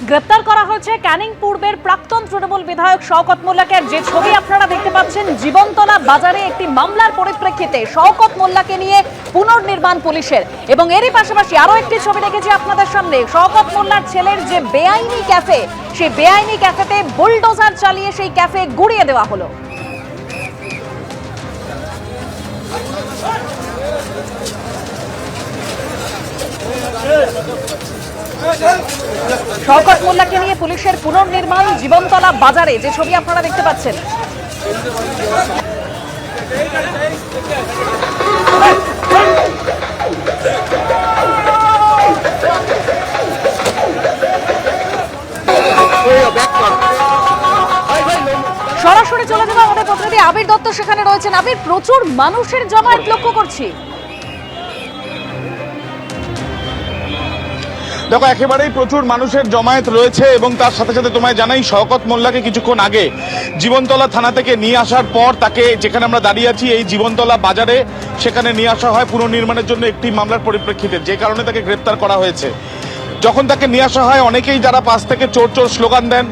গ্রেপ্তার করা হয়েছে ক্যানিং পূর্বের প্রাক্তন তৃণমূল বিধায়ক শওকত মোল্লাকে। যে ছবি আপনারা দেখতে পাচ্ছেন জীবনতলা বাজারে একটি মামলার পরিপ্রেক্ষিতে শওকত মোল্লাকে নিয়ে পুনর্নির্মাণ পুলিশের, এবং এরই পাশাপাশি আরো একটি ছবি রেখেছি আপনাদের সামনে। শওকত মোল্লার ছেলের যে বেআইনি ক্যাফে, সেই বেআইনি ক্যাফেতে বুলডোজার চালিয়ে সেই ক্যাফে গুড়িয়ে দেওয়া হলো। শওকত মোল্লাকে নিয়ে পুলিশের পুনর্নির্মাণ জীবনতলা বাজারে, যে ছবি আপনারা দেখতে পাচ্ছেন। সরাসরি চলে যাবো আমাদের প্রতিনিধি আবির দত্ত, সেখানে রয়েছেন। আবির, প্রচুর মানুষের জমায়েত লক্ষ্য করছি। দেখো, একেবারেই প্রচুর মানুষের জমায়েত রয়েছে এবং তার সাথে সাথে তোমায় জানাই শওকত মোল্লাকে কিছুক্ষণ আগে জীবনতলা থানা থেকে নিয়ে আসার পর তাকে, যেখানে আমরা দাঁড়িয়ে আছি এই জীবনতলা বাজারে, সেখানে নিয়ে আসা হয় পুনর্নির্মাণের জন্য একটি মামলার পরিপ্রেক্ষিতে, যে কারণে তাকে গ্রেপ্তার করা হয়েছে। যখন তাকে নিয়ে আসা হয়, অনেকেই যারা পাশ থেকে চোর চোর স্লোগান দেন,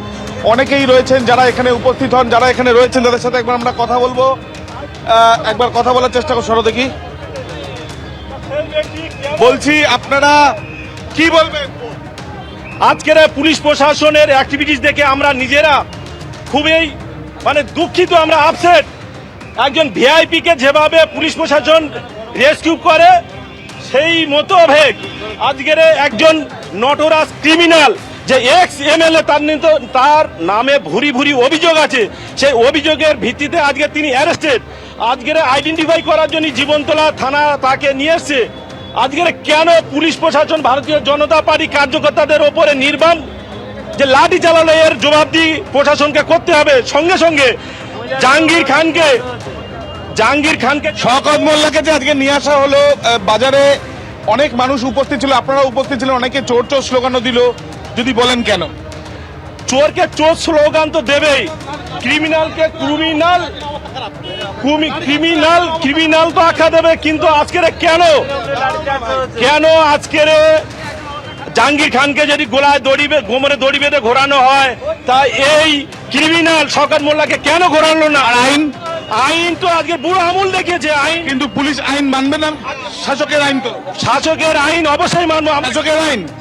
অনেকেই রয়েছেন যারা এখানে উপস্থিত হন, যারা এখানে রয়েছেন তাদের সাথে একবার আমরা কথা বলবো। একবার কথা বলার চেষ্টা করো, সরো দেখি। বলছি, আপনারা কি বলবেন? আজকের পুলিশ প্রশাসনের অ্যাক্টিভিটিস দেখে আমরা নিজেরা খুবই দুঃখিত, আমরা আপসেট। একজন ভিআইপি কে যেভাবে পুলিশ প্রশাসন রেস্কিউ করে, সেই মোতাবেক আজকের একজন নটরাজ ক্রিমিনাল যে এক্স এমএলএ, তার নামে ভুরি ভুরি অভিযোগ আছে, সেই অভিযোগের ভিত্তিতে আজকে তিনি অ্যারেস্টেড। আজকের আইডেন্টিফাই করার জন্য জীবনতলা থানা তাকে নিয়ে এসছে। আজকের কেন পুলিশ প্রশাসন ভারতীয় জনতা পার্টি কার্যকর্তাদের ওপরে নির্বাণ যে লাঠি চালালো, এর জবাবদিহি প্রশাসনকে করতে হবে। সঙ্গে সঙ্গে জাহাঙ্গীর খানকে শওকত মোল্লাকে যে আজকে নিয়ে আসা হলো বাজারে, অনেক মানুষ উপস্থিত ছিল, আপনারা উপস্থিত ছিলেন, অনেকে চোর চোর স্লোগানও দিল, যদি বলেন কেন? চোরকে চোর স্লোগান তো দেবেই, ক্রিমিনালকে ক্রিমিনাল তো আখ্যা দেবে, কিন্তু আজকের কেন আজকের জাহাঙ্গীর খানকে যদি গোমরে দড়ি বেঁধে ঘোরানো হয়, তা এই ক্রিমিনাল শওকত মোল্লাকে কেন ঘোরানো না? আইন তো আজকে বুড়ো আমল দেখিয়েছে আইন, কিন্তু পুলিশ আইন মানবে না। শাসকের আইন তো, শাসকের আইন অবশ্যই মানবো।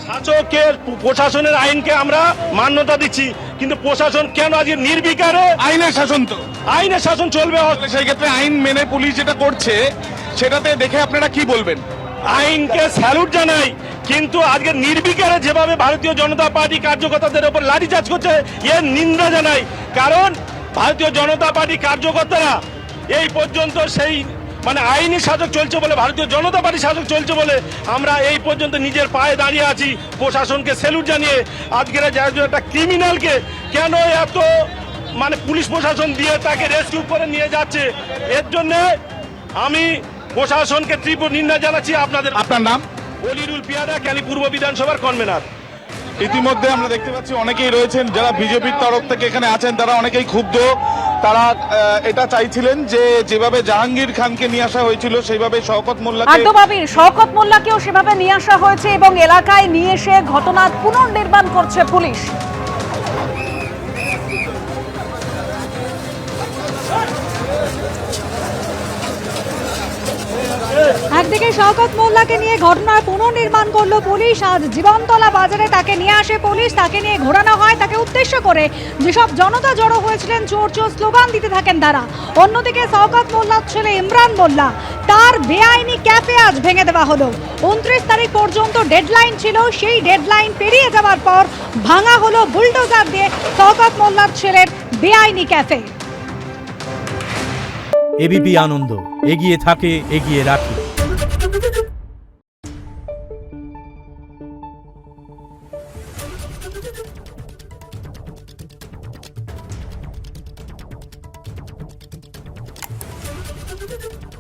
শাসকের প্রশাসনের আইনকে আমরা মান্যতা দিচ্ছি, কিন্তু প্রশাসন কেন আজকে নির্বিকারে? আইনের শাসন তো, আইনের শাসন চলবে। সেই ক্ষেত্রে আইন মেনে পুলিশ যেটা করছে সেটাতে দেখে আপনারা কি বলবেন? আইনকে স্যালুট জানাই, কিন্তু আজকে নির্বিকারে যেভাবে ভারতীয় জনতা পার্টি কার্যকর্তাদের উপর লাঠিচার্জ করছে, এর নিন্দা জানাই। কারণ ভারতীয় জনতা পার্টি কার্যকর্তারা এই পর্যন্ত সেই আইনি শাসক চলছে বলে, ভারতীয় জনতা পার্টি শাসক চলছে বলে আমরা এই পর্যন্ত নিজের পায়ে দাঁড়িয়ে আছি। প্রশাসনকে স্যালুট জানিয়ে আজকের একটা ক্রিমিনালকে কেন এত পুলিশ প্রশাসন দিয়ে তাকে রেস্কিউ করে নিয়ে যাচ্ছে, এর জন্য আমি প্রশাসনকে তীব্র নিন্দা জানাচ্ছি। আপনার নাম? অলিরুল পিয়াদা, ক্যানিং পূর্ব বিধানসভার কনভেনার। ইতিমধ্যে আমরা দেখতে পাচ্ছি অনেকেই রয়েছেন যারা বিজেপির তরফ থেকে এখানে আছেন, তারা অনেকেই ক্ষুব্ধ। তারা এটা চাইছিলেন যে যেভাবে জাহাঙ্গীর খানকে নিয়ে আসা হয়েছিল সেইভাবে শওকত শওকত মোল্লাকেও সেভাবে নিয়ে আসা হয়েছে, এবং এলাকায় নিয়ে এসে ঘটনার পুনর্নির্মাণ করছে পুলিশ। একদিকে শওকত মোল্লাকে নিয়ে ঘটনার পুনর্নির্মাণ করলো পুলিশ। আজ জীবনতলা বাজারে তাকে নিয়ে আসে পুলিশ, তাকে নিয়ে ঘোরানো হয়। তাকে উদ্দেশ্য করে যেসব জনতা জড়ো হয়েছিলেন, চোর চোর স্লোগান দিতে থাকেন তারা। অন্যদিকে শওকত মোল্লার ছেলে ইমরান মোল্লা, তার বেআইনি ক্যাফে আজ ভেঙে দেওয়া হলো। 29 তারিখ পর্যন্ত ডেডলাইন ছিল, সেই ডেডলাইন পেরিয়ে যাওয়ার পর ভাঙা হলো বুলডোজার দিয়ে শওকত মোল্লার ছেলের বেআইনি ক্যাফে। এবিপি আনন্দ, এগিয়ে থাকে, এগিয়ে রাখে। Thank you.